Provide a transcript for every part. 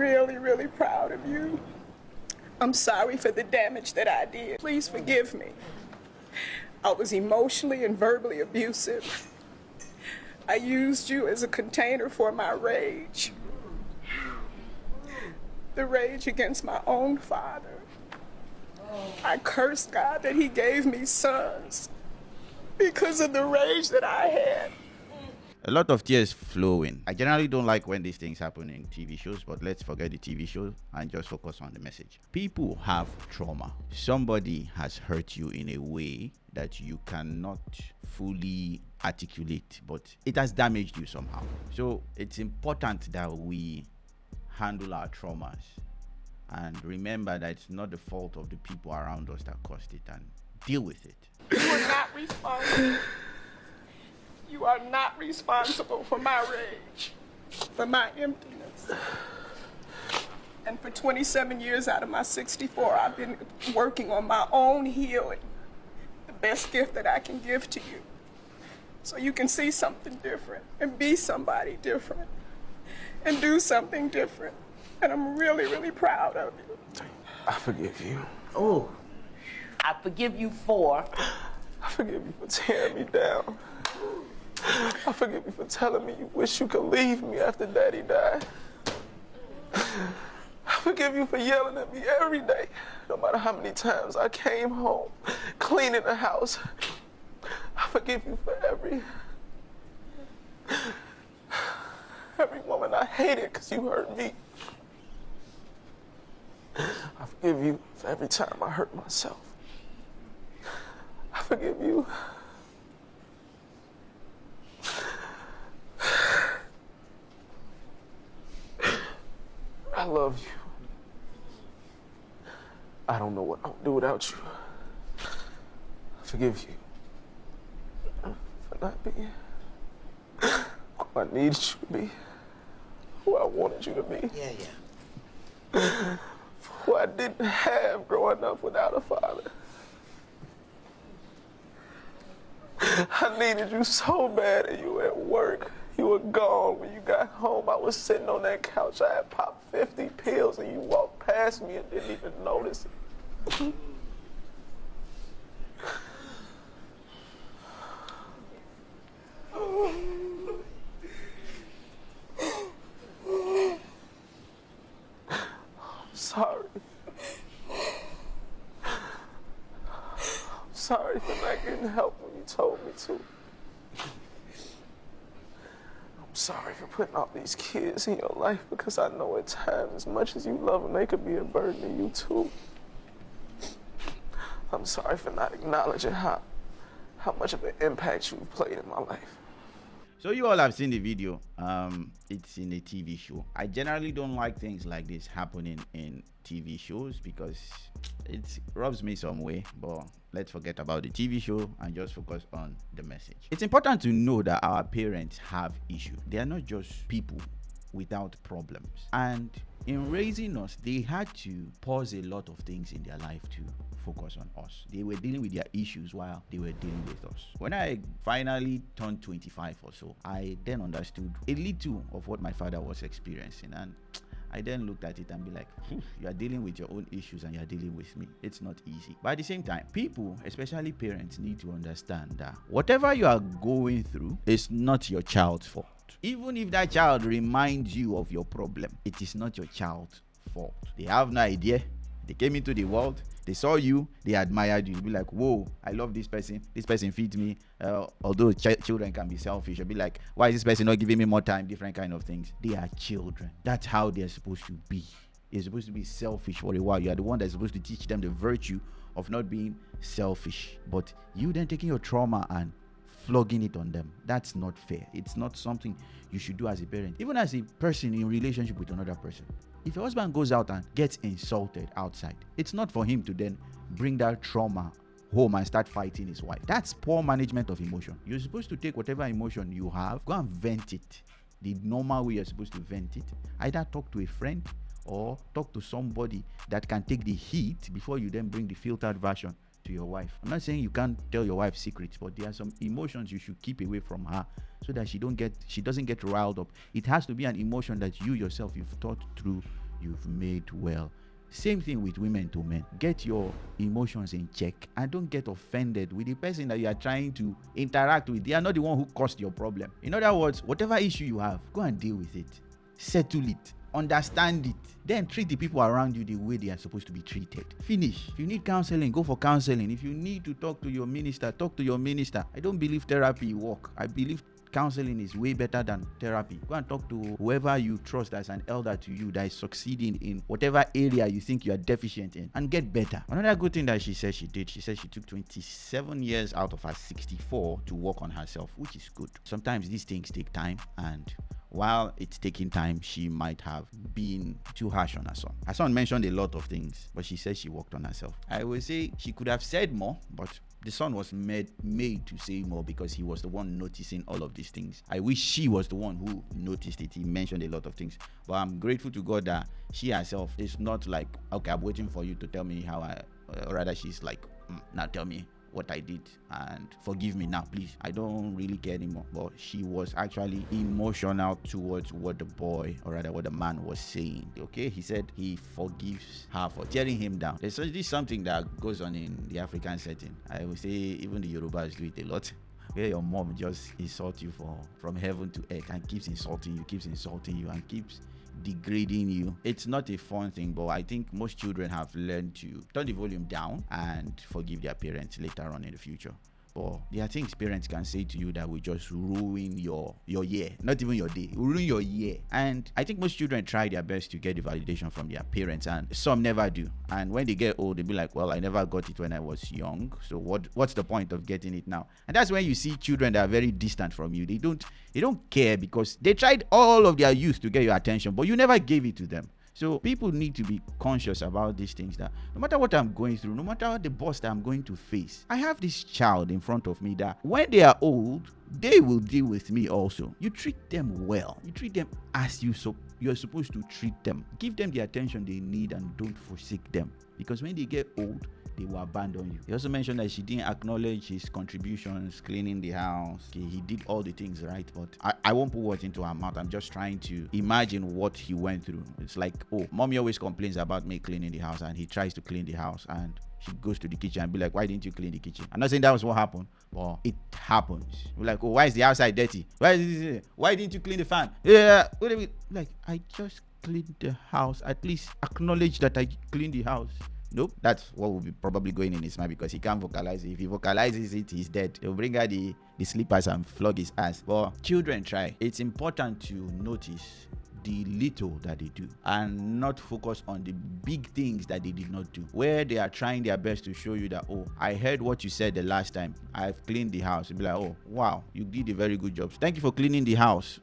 really, really proud of you. I'm sorry for the damage that I did. Please forgive me. I was emotionally and verbally abusive. I used you as a container for my rage. The rage against my own father. I cursed God that he gave me sons because of the rage that I had. A lot of tears flowing. I generally don't like when these things happen in TV shows, but let's forget the TV show and just focus on the message. People have trauma. Somebody has hurt you in a way that you cannot fully articulate, but it has damaged you somehow. So it's important that we handle our traumas and remember that it's not the fault of the people around us that caused it, and deal with it. You are not responsible. You are not responsible for my rage, for my emptiness. And for 27 years out of my 64, I've been working on my own healing. The best gift that I can give to you. So you can see something different and be somebody different and do something different. And I'm really, really proud of you. I forgive you. Oh, I forgive you for. I forgive you for tearing me down. I forgive you for telling me you wish you could leave me after Daddy died. I forgive you for yelling at me every day, no matter how many times I came home, cleaning the house. I forgive you for every woman I hated because you hurt me. I forgive you for every time I hurt myself. I forgive you. I love you. I don't know what I'll do without you. I forgive you for not being who I needed you to be, who I wanted you to be. Yeah. For who I didn't have growing up without a father. I needed you so bad, and you were at work. You were gone. When you got home, I was sitting on that couch. I had popped 50 pills, and you walked past me and didn't even notice it. I'm sorry. I'm sorry for not getting help when you told me to. I'm sorry for putting all these kids in your life, because I know at times, as much as you love them, they could be a burden to you too. I'm sorry for not acknowledging how much of an impact you've played in my life. So you all have seen the video. It's in a TV show. I generally don't like things like this happening in TV shows because it rubs me some way, but let's forget about the TV show and just focus on the message. It's important to know that our parents have issues. They are not just people without problems, and in raising us, they had to pause a lot of things in their life to focus on us. They were dealing with their issues while they were dealing with us. When I finally turned 25 or so, I then understood a little of what my father was experiencing, and I then looked at it and be like, you are dealing with your own issues and you are dealing with me. It's not easy. But at the same time, people, especially parents, need to understand that whatever you are going through is not your child's fault. Even if that child reminds you of your problem, it is not your child's fault. They have no idea. They came into the world, they saw you, they admired you. You'll be like, whoa, I love this person feeds me. Although children can be selfish, you'll be like, why is this person not giving me more time? Different kind of things. They are children. That's how they're supposed to be. You're supposed to be selfish for a while. You are the one that's supposed to teach them the virtue of not being selfish. But you then taking your trauma and flogging it on them. That's not fair. It's not something you should do as a parent, even as a person in relationship with another person. If your husband goes out and gets insulted outside, it's not for him to then bring that trauma home and start fighting his wife. That's poor management of emotion. You're supposed to take whatever emotion you have, go and vent it. The normal way you're supposed to vent it. Either talk to a friend or talk to somebody that can take the heat before you then bring the filtered version to your wife. I'm not saying you can't tell your wife secrets, but there are some emotions you should keep away from her so that she doesn't get riled up. It has to be an emotion that you yourself, you've thought through you've made well. Same thing with women to men. Get your emotions in check and don't get offended with the person that you are trying to interact with. They are not the one who caused your problem. In other words, whatever issue you have, go and deal with it. Settle it. Understand it. Then treat the people around you the way they are supposed to be treated. Finish. If you need counseling, go for counseling. If you need to talk to your minister, talk to your minister. I don't believe therapy work. I believe counseling is way better than therapy. Go and talk to whoever you trust as an elder to you that is succeeding in whatever area you think you are deficient in and get better. Another good thing that she said she did, she said she took 27 years out of her 64 to work on herself, which is good. Sometimes these things take time, and while it's taking time, she might have been too harsh on her son. Her son mentioned a lot of things, but she said she worked on herself. I would say she could have said more, but the son was made to say more because he was the one noticing all of these things. I wish she was the one who noticed it. He mentioned a lot of things, but I'm grateful to God that she herself is not like, okay, I'm waiting for you to tell me how rather she's like, now tell me what I did and forgive me now, please. I don't really care anymore. But she was actually emotional towards what the boy, or rather what the man was saying. Okay, he said he forgives her for tearing him down. This is something that goes on in the African setting. I would say even the Yorubas do it a lot, where your mom just insults you from heaven to earth and keeps insulting you and keeps degrading you. It's not a fun thing, but I think most children have learned to turn the volume down and forgive their parents later on in the future. But there are things parents can say to you that will just ruin your year, not even your day, ruin your year. And I think most children try their best to get the validation from their parents, and some never do. And when they get old, they'll be like, well, I never got it when I was young, so what's the point of getting it now? And that's when you see children that are very distant from you. They don't care because they tried all of their youth to get your attention, but you never gave it to them. So people need to be conscious about these things, that no matter what I'm going through, no matter what the boss that I'm going to face, I have this child in front of me that when they are old, they will deal with me also. You treat them well. You treat them as you're supposed to treat them. Give them the attention they need and don't forsake them. Because when they get old, they will abandon you. He also mentioned that she didn't acknowledge his contributions, cleaning the house. Okay, he did all the things right, but I won't put words into her mouth. I'm just trying to imagine what he went through. It's like, oh, mommy always complains about me cleaning the house, and he tries to clean the house, and she goes to the kitchen and be like, why didn't you clean the kitchen? I'm not saying that was what happened, but it happens. We're like, oh, why is the outside dirty? Why didn't you clean the fan? Yeah, like, I just cleaned the house. At least acknowledge that I cleaned the house. Nope, that's what will be probably going in his mind, because he can't vocalize it. If he vocalizes it, he's dead. They'll bring out the slippers and flog his ass. But children try. It's important to notice the little that they do and not focus on the big things that they did not do, where they are trying their best to show you that, oh, I heard what you said the last time, I've cleaned the house. You'll be like, oh wow, you did a very good job, thank you for cleaning the house,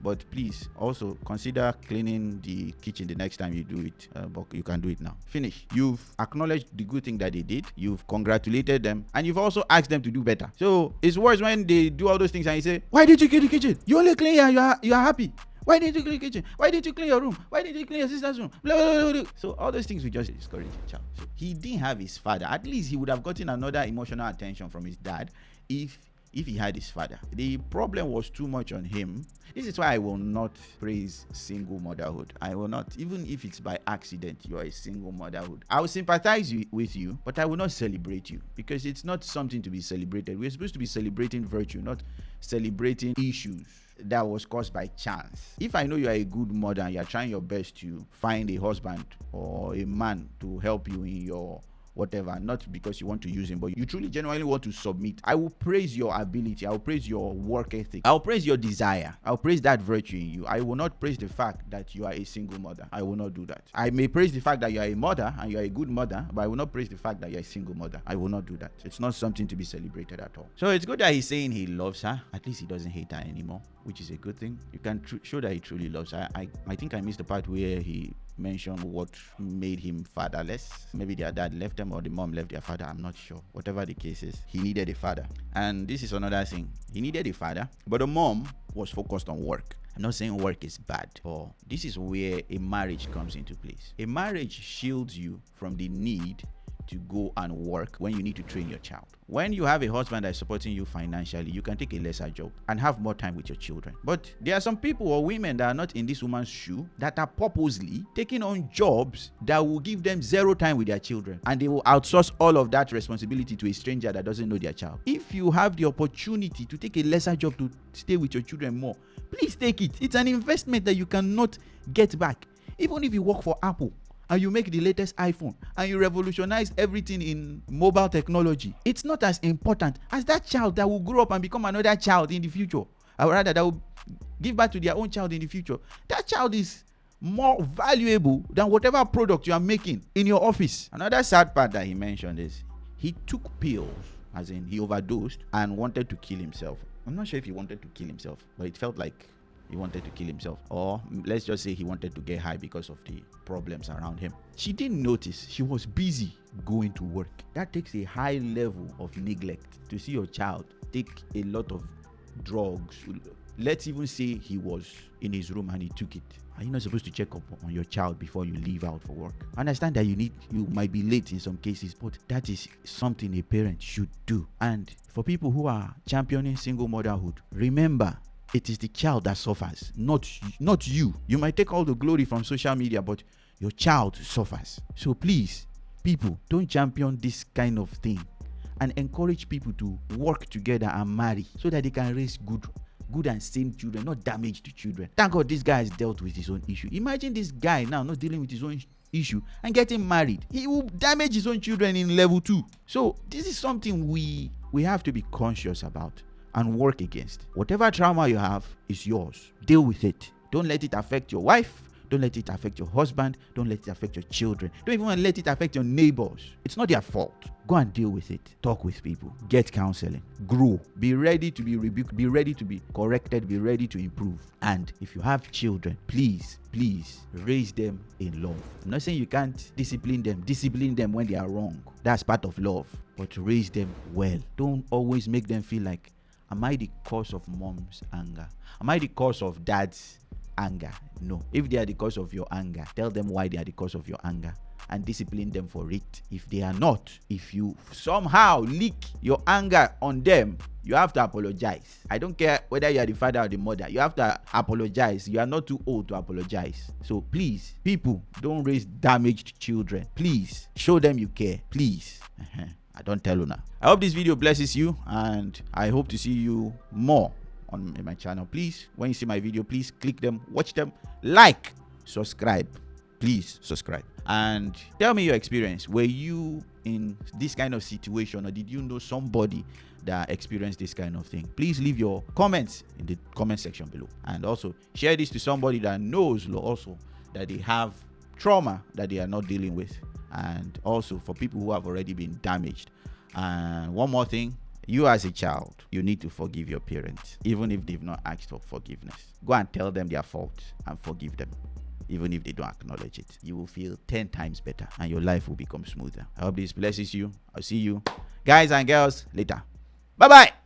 but please also consider cleaning the kitchen the next time you do it. But you can do it now. Finish. You've acknowledged the good thing that they did. You've congratulated them. And you've also asked them to do better. So it's worse when they do all those things and you say, why did you clean the kitchen? You only clean here. You are happy. Why didn't you clean the kitchen? Why didn't you clean your room? Why didn't you clean your sister's room? Blah, blah, blah, blah. So all those things will just discourage the child. So he didn't have his father. At least he would have gotten another emotional attention from his dad if he had his father. The problem was too much on him. This is why I will not praise single motherhood. I will not, even if it's by accident you are a single motherhood. I will sympathize with you, but I will not celebrate you, because it's not something to be celebrated. We're supposed to be celebrating virtue, not celebrating issues that was caused by chance. If I know you are a good mother and you're trying your best to find a husband or a man to help you in your whatever, not because you want to use him, but you truly genuinely want to submit, I will praise your ability. I will praise your work ethic. I will praise your desire. I will praise that virtue in you. I will not praise the fact that you are a single mother. I will not do that. I may praise the fact that you are a mother and you are a good mother, but I will not praise the fact that you are a single mother. I will not do that. It's not something to be celebrated at all. So it's good that he's saying he loves her. At least he doesn't hate her anymore, which is a good thing. You can show that he truly loves her. I think I missed the part where he mentioned what made him fatherless. Maybe their dad left them or the mom left their father. I'm not sure. Whatever the case is, he needed a father. And this is another thing. He needed a father, but the mom was focused on work. I'm not saying work is bad, but this is where a marriage comes into place. A marriage shields you from the need to go and work when you need to train your child. When you have a husband that's supporting you financially, you can take a lesser job and have more time with your children. But there are some people or women that are not in this woman's shoe that are purposely taking on jobs that will give them zero time with their children, and they will outsource all of that responsibility to a stranger that doesn't know their child. If you have the opportunity to take a lesser job to stay with your children more, please take it. It's an investment that you cannot get back. Even if you work for Apple and you make the latest iPhone and you revolutionize everything in mobile technology, it's not as important as that child that will grow up and become another child in the future, or rather that will give birth to their own child in the future. That child is more valuable than whatever product you are making in your office. Another sad part that he mentioned is he took pills, as in he overdosed and wanted to kill himself. I'm not sure if he wanted to kill himself, but it felt like he wanted to kill himself, or let's just say he wanted to get high because of the problems around him. She didn't notice. She was busy going to work. That takes a high level of neglect to see your child take a lot of drugs. Let's even say he was in his room and he took it. Are you not supposed to check up on your child before you leave out for work? I understand that you might be late in some cases, but that is something a parent should do. And for people who are championing single motherhood, remember, it is the child that suffers, not you. You might take all the glory from social media, but your child suffers. So please, people, don't champion this kind of thing, and encourage people to work together and marry so that they can raise good and sane children, not damaged children. Thank God this guy has dealt with his own issue. Imagine this guy now not dealing with his own issue and getting married. He will damage his own children in level 2. So this is something we have to be conscious about and work against. Whatever trauma you have is yours. Deal with it. Don't let it affect your wife. Don't let it affect your husband. Don't let it affect your children. Don't even let it affect your neighbors. It's not their fault. Go and deal with it. Talk with people. Get counseling. Grow. Be ready to be rebuked. Be ready to be corrected. Be ready to improve. And if you have children, please raise them in love. I'm not saying you can't discipline them. Discipline them when they are wrong. That's part of love. But raise them well. Don't always make them feel like, am I the cause of mom's anger? Am I the cause of dad's anger? No. If they are the cause of your anger, tell them why they are the cause of your anger and discipline them for it. If they are not, if you somehow leak your anger on them, you have to apologize. I don't care whether you are the father or the mother. You have to apologize. You are not too old to apologize. So please, people, don't raise damaged children. Please, show them you care. Please. I don't tell you now. I hope this video blesses you, and I hope to see you more on my channel. Please, when you see my video, please click them, watch them, like, subscribe. Please subscribe and tell me your experience. Were you in this kind of situation, or did you know somebody that experienced this kind of thing? Please leave your comments in the comment section below, and also share this to somebody that knows also that they have trauma that they are not dealing with, and also for people who have already been damaged. And one more thing, you as a child, you need to forgive your parents, even if they've not asked for forgiveness. Go and tell them their fault and forgive them, even if they don't acknowledge it. You will feel 10 times better and your life will become smoother. I hope this blesses you. I'll see you guys and girls later. Bye bye.